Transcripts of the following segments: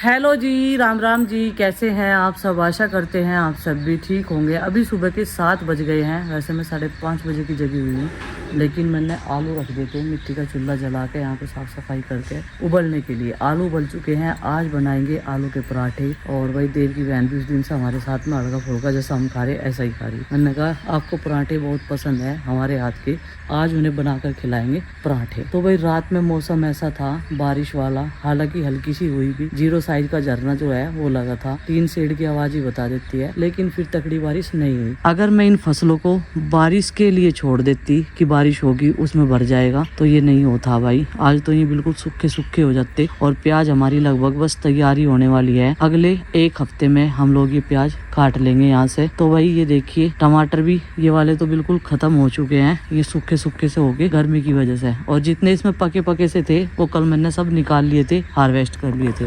Hello जी, राम राम जी। कैसे हैं आप सब? आशा करते हैं आप सब भी ठीक होंगे। अभी सुबह के 7 बज गए हैं। वैसे मैं 5:30 बजे की जगी हुई हूँ, लेकिन मैंने आलू रख दिए थे मिट्टी का चूल्हा जला के, यहाँ पे साफ़ सफाई करके उबलने के लिए। आलू उबल चुके हैं। आज बनाएंगे आलू के पराठे। और वही देव की बहन भी उस दिन से हमारे साथ में हल्का फुल्का जैसा हम खा रहे ऐसा ही खा रही। मैंने कहा आपको पराठे बहुत पसंद है हमारे हाथ के, आज उन्हें बनाकर खिलाएंगे पराठे। तो भाई रात में मौसम ऐसा था बारिश वाला, हालांकि हल्की सी हुई भी। 0 साइज का झरना जो है वो लगा था। 3 सेड की आवाज ही बता देती है, लेकिन फिर तकड़ी बारिश नहीं हुई। अगर मैं इन फसलों को बारिश के लिए छोड़ देती कि बारिश होगी उसमें भर जाएगा, तो ये नहीं होता भाई। आज तो ये बिल्कुल सूखे सूखे हो जाते। और प्याज हमारी लगभग बस तैयारी होने वाली है। अगले 1 हफ्ते में हम लोग ये प्याज काट लेंगे यहाँ से। तो भाई ये देखिए टमाटर भी ये वाले तो बिल्कुल खत्म हो चुके हैं, ये सूखे सूखे से हो गए गर्मी की वजह से। और जितने इसमें पके पके से थे वो कल मैंने सब निकाल लिए थे, हार्वेस्ट कर लिए थे।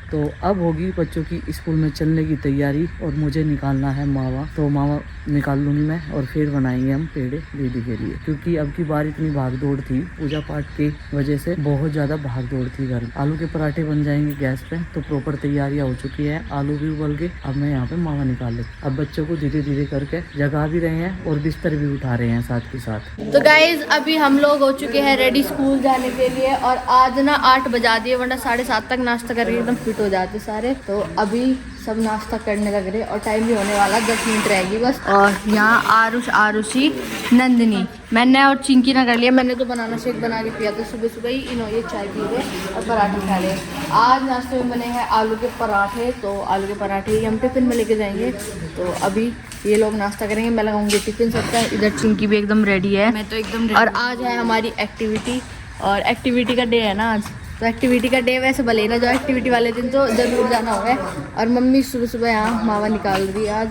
तो अब होगी बच्चों की स्कूल में चलने की तैयारी और मुझे निकालना है मावा। तो मावा निकाल लूँगी मैं और फिर बनाएंगे हम पेड़े दीदी के लिए, क्योंकि अब की बार इतनी भाग दौड़ थी पूजा पाठ की वजह से, बहुत ज़्यादा भाग दौड़ थी घर। आलू के पराठे बन जाएंगे गैस पे, तो प्रॉपर तैयारियाँ हो चुकी है। आलू भी उबल गए। अब मैं यहाँ पे मावा निकाल ले। अब बच्चों को धीरे धीरे करके जगा भी रहे हैं और बिस्तर भी उठा रहे हैं साथ के साथ। तो गाइज अभी हम लोग हो चुके हैं रेडी स्कूल जाने के लिए। और आज ना 8 बजा दिए, वरना 7:30 तक नाश्ता करके एकदम फिट हो जाते सारे। तो अभी सब नाश्ता करने लग रहे और टाइम भी होने वाला, 10 मिनट रहेगी बस। और यहाँ आरुष, आरुषी, नंदिनी, मैंने और चिंकी ना कर लिया। मैंने तो बनाना शेक बना के पिया था सुबह सुबह ही। इन्होंने ये चाय पी रहे और पराठे खा रहे। आज नाश्ते में बने हैं आलू के पराठे। तो आलू के पराठे हम टिफिन में लेके जाएंगे। तो अभी ये लोग नाश्ता करेंगे, मैं लगाऊंगी टिफिन सबका। इधर चिंकी भी एकदम रेडी है, मैं तो एकदम। और आज है हमारी एक्टिविटी, और एक्टिविटी का डे है ना आज। तो एक्टिविटी का डे वैसे भले ना जो एक्टिविटी वाले दिन तो जरूर जाना होगा। और मम्मी सुबह सुबह यहाँ मावा निकाल रही है आज।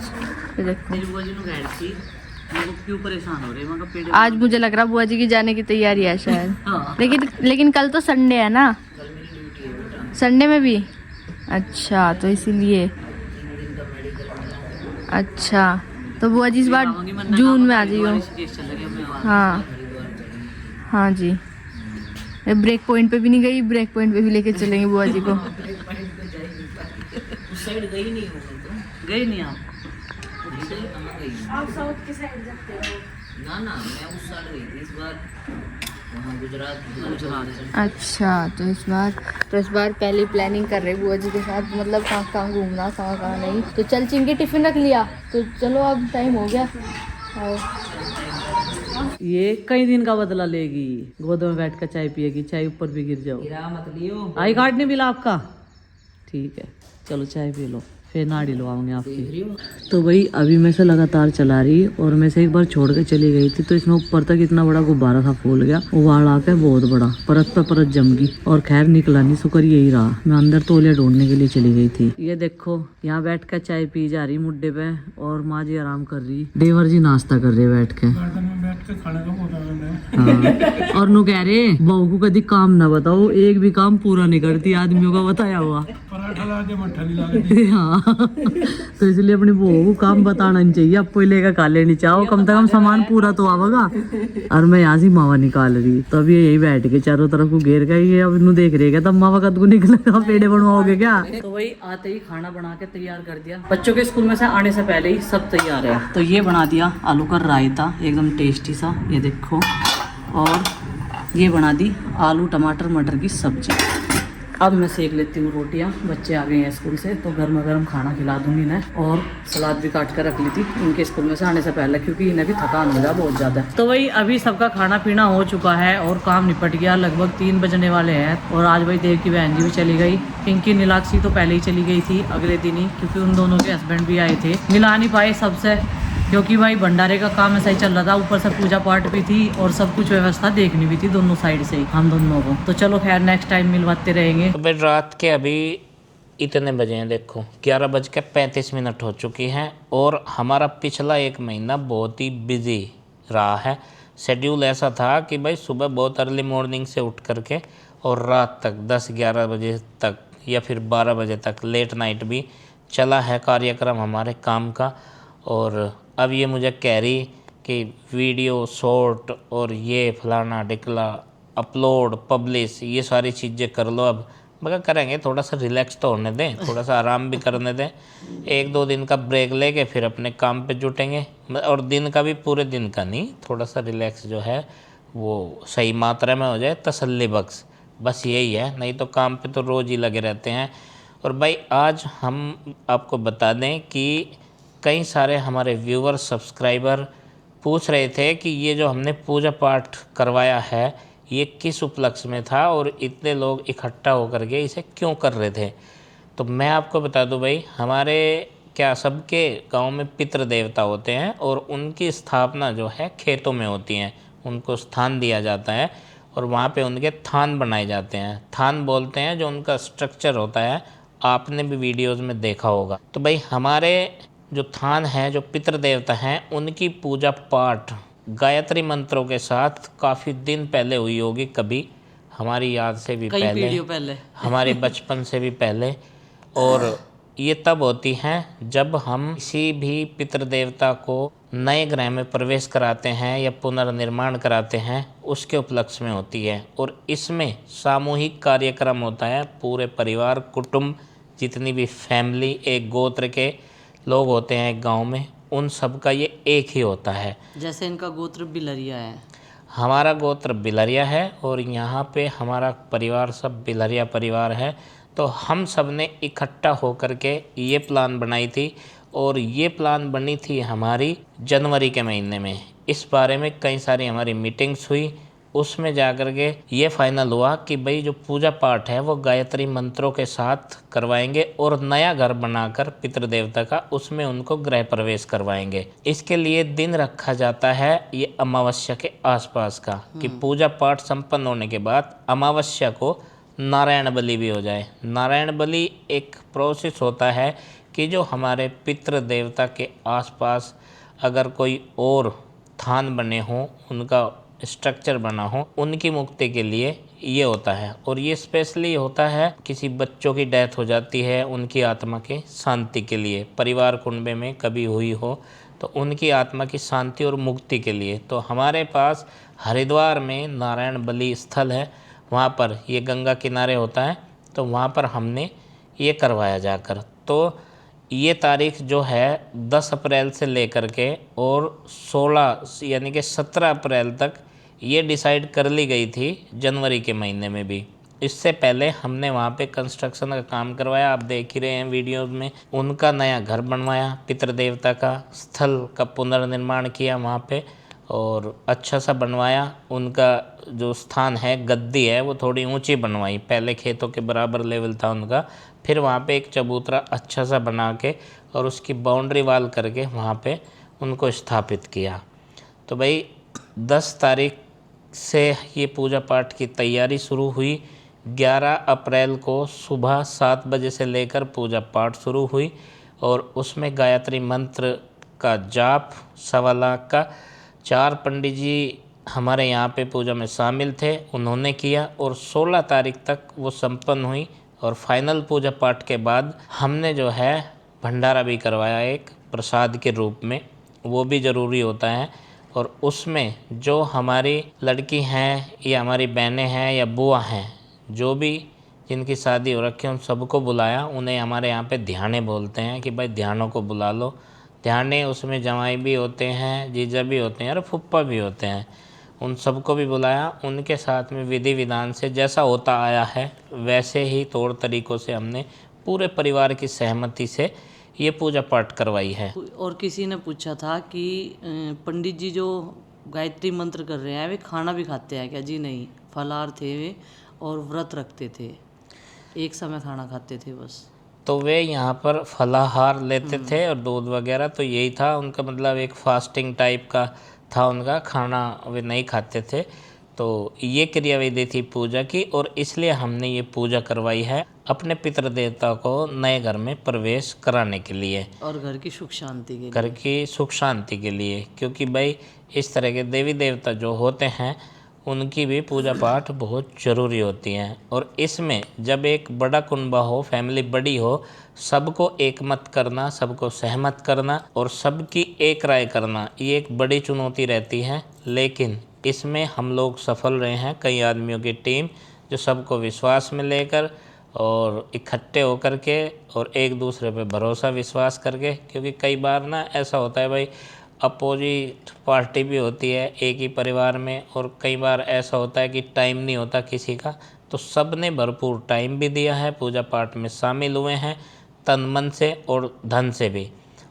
आज मुझे लग रहा बुआ जी की जाने की तैयारी है शायद। लेकिन कल तो संडे है ना, संडे में भी। अच्छा तो इसीलिए। अच्छा तो बुआ जी इस बार जून में आ जाइयो। हाँ हाँ जी, ब्रेक पॉइंट पे भी नहीं गई, ब्रेक पॉइंट पे भी लेके चलेंगे बुआ जी को। उस साइड गई नहीं हो? गई नहीं आप साउथ की साइड जाते हो ना? मैं उस साइड गई थी इस बार, वहाँ गुजरात। अच्छा तो इस बार पहले प्लानिंग कर रहे बुआ जी के साथ, मतलब कहाँ कहाँ घूमना, कहाँ कहाँ नहीं। तो चल चिंकी टिफिन रख लिया, तो चलो अब टाइम हो गया। ये कई दिन का बदला लेगी, गोद में बैठ कर चाय पिएगी, चाय ऊपर भी गिर जाओ। मत लियो, आई कार्ड नहीं मिला आपका? ठीक है चलो चाय पी लो, फिर नाड़ी लो आऊंगे आपकी। तो भाई अभी मैं से लगातार चला रही, और मैं से एक बार छोड़ के चली गई थी, तो इसमें ऊपर तक इतना बड़ा गुब्बारा था फूल गया, उबाल आके बहुत बड़ा परत पे परत जम गई। और खैर निकला नहीं, शुक्र यही रहा। मैं अंदर तौलिया ढूंढने के लिए चली गई थी। ये देखो यहाँ बैठ कर चाय पी जा रही मुड्डे पे, और माँ जी आराम कर रही, देवर जी नाश्ता कर रहे बैठ के। हाँ। और नु कह रहे बहू को कभी काम ना बताओ, एक भी काम पूरा नहीं करती आदमियों का बताया हुआ। हाँ तो इसलिए अपनी बहू को काम बताना नहीं चाहिए, अब पहले का खा लेनी चाहो, कम से कम सामान पूरा तो आवेगा। और मैं यहाँ से मावा निकाल रही, तो अब ये यही बैठ के चारों तरफ को घेर गई। अब इन्हों देख रही है तब मावा कद को निकलेगा, पेड़े बनवाओगे क्या? तो वही आते ही खाना बना के तैयार कर दिया। बच्चों के स्कूल में से आने से पहले ही सब तैयार है। तो ये बना दिया आलू का रायता, एकदम टेस्टी सा, ये देखो। और ये बना दी आलू टमाटर मटर की सब्जी। अब मैं सेक लेती हूँ रोटियाँ, बच्चे आ गए हैं स्कूल से, तो गर्मा गर्म खाना खिला दूंगी इन्हें। और सलाद भी काट कर रख ली थी इनके स्कूल में से आने से पहले, क्योंकि इन्हें भी थकान हो जाए बहुत ज़्यादा। तो वही अभी सबका खाना पीना हो चुका है और काम निपट गया, लगभग 3 बजने वाले हैं। और आज भाई देव की बहन जी भी चली गई। पिंकी नीलाक्षी तो पहले ही चली गई थी अगले दिन ही, क्योंकि उन दोनों के हस्बैंड भी आए थे। मिला नहीं पाए सबसे, क्योंकि भाई भंडारे का काम ऐसा ही चल रहा था, ऊपर से पूजा पाठ भी थी और सब कुछ व्यवस्था देखनी भी थी दोनों साइड से हम दोनों को। तो चलो खैर नेक्स्ट टाइम मिलवाते रहेंगे। तो भाई रात के अभी इतने बजे हैं, देखो 11:35 हो चुकी हैं। और हमारा पिछला 1 महीना बहुत ही बिजी रहा है। शेड्यूल ऐसा था कि भाई सुबह बहुत अर्ली मॉर्निंग से उठ करके और रात तक 10-11 बजे तक या फिर 12 बजे तक लेट नाइट भी चला है कार्यक्रम हमारे काम का। और अब ये मुझे कह रही कि वीडियो शॉर्ट और ये फलाना ढिकला अपलोड पब्लिश ये सारी चीज़ें कर लो अब। मगर करेंगे, थोड़ा सा रिलैक्स तो होने दें, थोड़ा सा आराम भी करने दें, 1-2 दिन का ब्रेक लेके फिर अपने काम पे जुटेंगे। और दिन का भी, पूरे दिन का नहीं, थोड़ा सा रिलैक्स जो है वो सही मात्रा में हो जाए, तसल्ली बख्श, बस यही है। नहीं तो काम पे तो रोज़ ही लगे रहते हैं। और भाई आज हम आपको बता दें कि कई सारे हमारे व्यूवर, सब्सक्राइबर पूछ रहे थे कि ये जो हमने पूजा पाठ करवाया है ये किस उपलक्ष्य में था और इतने लोग इकट्ठा होकर के इसे क्यों कर रहे थे। तो मैं आपको बता दूं भाई, हमारे क्या सबके गांव में पितृ देवता होते हैं और उनकी स्थापना जो है खेतों में होती हैं। उनको स्थान दिया जाता है और वहाँ पे उनके थान बनाए जाते हैं। थान बोलते हैं जो उनका स्ट्रक्चर होता है, आपने भी वीडियोज़ में देखा होगा। तो भाई हमारे जो थान है, जो पितृ देवता हैं, उनकी पूजा पाठ गायत्री मंत्रों के साथ काफ़ी दिन पहले हुई होगी, कभी हमारी याद से भी कई पहले, पीढ़ियों पहले हमारे बचपन से भी पहले। और ये तब होती हैं जब हम किसी भी पितृ देवता को नए ग्रह में प्रवेश कराते हैं या पुनर्निर्माण कराते हैं, उसके उपलक्ष्य में होती है। और इसमें सामूहिक कार्यक्रम होता है, पूरे परिवार, कुटुंब, जितनी भी फैमिली, एक गोत्र के लोग होते हैं एक गांव में, उन सब का ये एक ही होता है। जैसे इनका गोत्र बिलरिया है, हमारा गोत्र बिलरिया है और यहाँ पे हमारा परिवार सब बिलरिया परिवार है। तो हम सब ने इकट्ठा होकर के ये प्लान बनाई थी और ये प्लान बनी थी हमारी जनवरी के महीने में। इस बारे में कई सारी हमारी मीटिंग्स हुई, उसमें जाकर के ये फाइनल हुआ कि भाई जो पूजा पाठ है वो गायत्री मंत्रों के साथ करवाएंगे और नया घर बनाकर पितृदेवता का, उसमें उनको गृह प्रवेश करवाएंगे। इसके लिए दिन रखा जाता है ये अमावस्या के आसपास का, कि पूजा पाठ संपन्न होने के बाद अमावस्या को नारायण बलि भी हो जाए। नारायण बलि एक प्रोसेस होता है कि जो हमारे पितृ देवता के आसपास अगर कोई और थान बने हों, उनका स्ट्रक्चर बना हो, उनकी मुक्ति के लिए ये होता है। और ये स्पेशली होता है किसी बच्चों की डेथ हो जाती है, उनकी आत्मा के शांति के लिए, परिवार कुंबे में कभी हुई हो तो उनकी आत्मा की शांति और मुक्ति के लिए। तो हमारे पास हरिद्वार में नारायण बलि स्थल है, वहाँ पर ये गंगा किनारे होता है, तो वहाँ पर हमने ये करवाया जाकर। तो ये तारीख जो है 10 अप्रैल से लेकर के और 16 यानी कि 17 अप्रैल तक ये डिसाइड कर ली गई थी, जनवरी के महीने में भी। इससे पहले हमने वहाँ पे कंस्ट्रक्शन का काम करवाया, आप देख ही रहे हैं वीडियोज़ में। उनका नया घर बनवाया, पितृदेवता का स्थल का पुनर्निर्माण किया वहाँ पे और अच्छा सा बनवाया। उनका जो स्थान है, गद्दी है, वो थोड़ी ऊंची बनवाई, पहले खेतों के बराबर लेवल था उनका। फिर वहाँ पे एक चबूतरा अच्छा सा बना के और उसकी बाउंड्री वाल करके वहाँ पे उनको स्थापित किया। तो भाई 10 तारीख से ये पूजा पाठ की तैयारी शुरू हुई। 11 अप्रैल को सुबह 7 बजे से लेकर पूजा पाठ शुरू हुई और उसमें गायत्री मंत्र का जाप 1.25 लाख का 4 पंडित जी हमारे यहाँ पे पूजा में शामिल थे, उन्होंने किया और 16 तारीख तक वो संपन्न हुई। और फाइनल पूजा पाठ के बाद हमने जो है भंडारा भी करवाया एक प्रसाद के रूप में, वो भी ज़रूरी होता है। और उसमें जो हमारी लड़की हैं या हमारी बहनें हैं या बुआ हैं, जो भी जिनकी शादी हो रखी है, उन सबको बुलाया। उन्हें हमारे यहाँ पे ध्याने बोलते हैं कि भाई ध्यानों को बुला लो। ध्याने, उसमें जमाई भी होते हैं, जीजा भी होते हैं और फुप्पा भी होते हैं, उन सबको भी बुलाया। उनके साथ में विधि विधान से जैसा होता आया है वैसे ही तौर तरीक़ों से हमने पूरे परिवार की सहमति से ये पूजा पाठ करवाई है। और किसी ने पूछा था कि पंडित जी जो गायत्री मंत्र कर रहे हैं वे खाना भी खाते हैं क्या? जी नहीं, फलाहार थे वे और व्रत रखते थे, एक समय खाना खाते थे बस। तो वे यहाँ पर फलाहार लेते थे और दूध वगैरह, तो यही था उनका मतलब, एक फास्टिंग टाइप का था उनका, खाना वे नहीं खाते थे। तो ये क्रियाविधि थी पूजा की और इसलिए हमने ये पूजा करवाई है अपने पितृ देवता को नए घर में प्रवेश कराने के लिए और घर की सुख शांति के लिए, घर की सुख शांति के लिए। क्योंकि भाई इस तरह के देवी देवता जो होते हैं उनकी भी पूजा पाठ बहुत ज़रूरी होती है। और इसमें जब एक बड़ा कुनबा हो, फैमिली बड़ी हो, सबको एकमत करना, सबको सहमत करना और सबकी एक राय करना, ये एक बड़ी चुनौती रहती है। लेकिन इसमें हम लोग सफल रहे हैं, कई आदमियों की टीम जो सबको विश्वास में लेकर और इकट्ठे होकर के और एक दूसरे पे भरोसा विश्वास करके, क्योंकि कई बार ना ऐसा होता है भाई अपोजिट पार्टी भी होती है एक ही परिवार में, और कई बार ऐसा होता है कि टाइम नहीं होता किसी का। तो सब ने भरपूर टाइम भी दिया है, पूजा पाठ में शामिल हुए हैं तन मन से और धन से भी,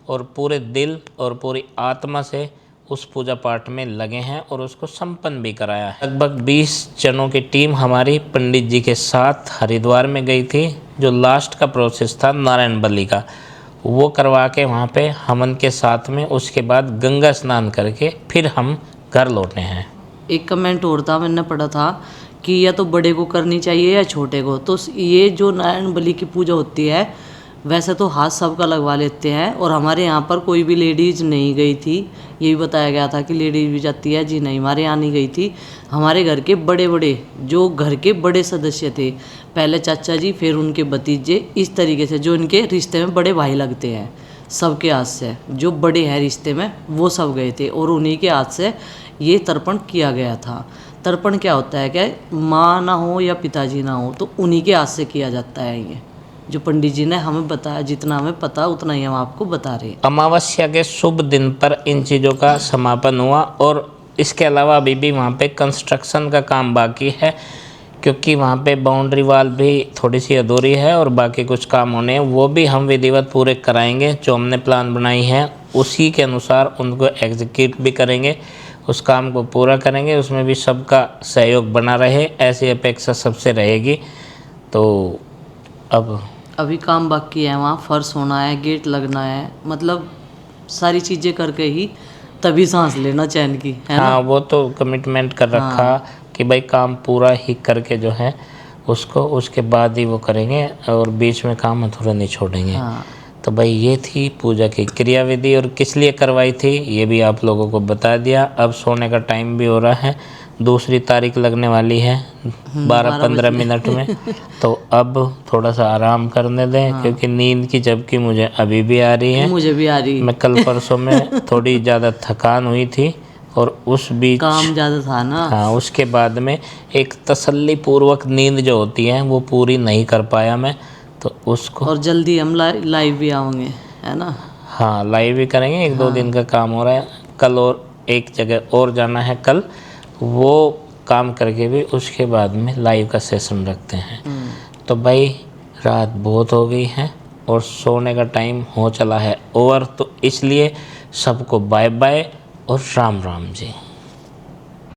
और पूरे दिल और पूरी आत्मा से उस पूजा पाठ में लगे हैं और उसको संपन्न भी कराया है। लगभग 20 जनों की टीम हमारी पंडित जी के साथ हरिद्वार में गई थी। जो लास्ट का प्रोसेस था नारायण बलि का, वो करवा के वहाँ पे हवन के साथ में, उसके बाद गंगा स्नान करके फिर हम घर लौटे हैं। एक कमेंट और था, मैंने पढ़ा था कि या तो बड़े को करनी चाहिए या छोटे को। तो ये जो नारायण बलि की पूजा होती है, वैसे तो हाथ सबका लगवा लेते हैं, और हमारे यहाँ पर कोई भी लेडीज़ नहीं गई थी। ये भी बताया गया था कि लेडीज़ भी जाती है, जी नहीं, हमारे यहाँ नहीं गई थी। हमारे घर के बड़े बड़े जो घर के बड़े सदस्य थे, पहले चाचा जी, फिर उनके भतीजे, इस तरीके से जो इनके रिश्ते में बड़े भाई लगते हैं, सबके हाथ से जो बड़े हैं रिश्ते में, वो सब गए थे और उन्हीं के हाथ से ये तर्पण किया गया था। तर्पण क्या होता है, क्या माँ ना हो या पिताजी ना हो तो उन्हीं के हाथ से किया जाता है। ये जो पंडित जी ने हमें बताया, जितना हमें पता उतना ही हम आपको बता रहे हैं। अमावस्या के शुभ दिन पर इन चीज़ों का समापन हुआ, और इसके अलावा अभी भी वहाँ पे कंस्ट्रक्शन का काम बाकी है, क्योंकि वहाँ पे बाउंड्री वाल भी थोड़ी सी अधूरी है और बाकी कुछ काम होने हैं। वो भी हम विधिवत पूरे कराएंगे। जो हमने प्लान बनाई है उसी के अनुसार उनको एग्जीक्यूट भी करेंगे, उस काम को पूरा करेंगे। उसमें भी सबका सहयोग बना रहे, ऐसी अपेक्षा सबसे रहेगी। तो अब अभी काम बाकी है, वहाँ फर्श होना है, गेट लगना है, मतलब सारी चीज़ें करके ही तभी सांस लेना चैन की, है ना? हाँ, वो तो कमिटमेंट कर रखा कि भाई काम पूरा ही करके जो है उसको, उसके बाद ही वो करेंगे और बीच में काम अधूरा नहीं छोड़ेंगे। तो भाई ये थी पूजा की क्रियाविधि, और किस लिए करवाई थी ये भी आप लोगों को बता दिया। अब सोने का टाइम भी हो रहा है, दूसरी तारीख लगने वाली है 12-15 मिनट में। तो अब थोड़ा सा आराम करने दें, क्योंकि नींद की झपकी मुझे अभी भी आ रही है। मुझे भी आ रही है। मैं कल परसों में थोड़ी ज़्यादा थकान हुई थी, और उस बीच काम ज़्यादा था ना। हाँ, उसके बाद में एक तसल्ली पूर्वक नींद जो होती है वो पूरी नहीं कर पाया मैं, तो उसको। और जल्दी हम लाइव भी आएंगे, है ना? हाँ, लाइव भी करेंगे। 1-2 दिन का काम हो रहा है, कल और एक जगह और जाना है कल, वो काम करके भी उसके बाद में लाइव का सेशन रखते हैं। तो भाई रात बहुत हो गई है और सोने का टाइम हो चला है ओवर, तो इसलिए सबको बाय बाय और राम राम जी।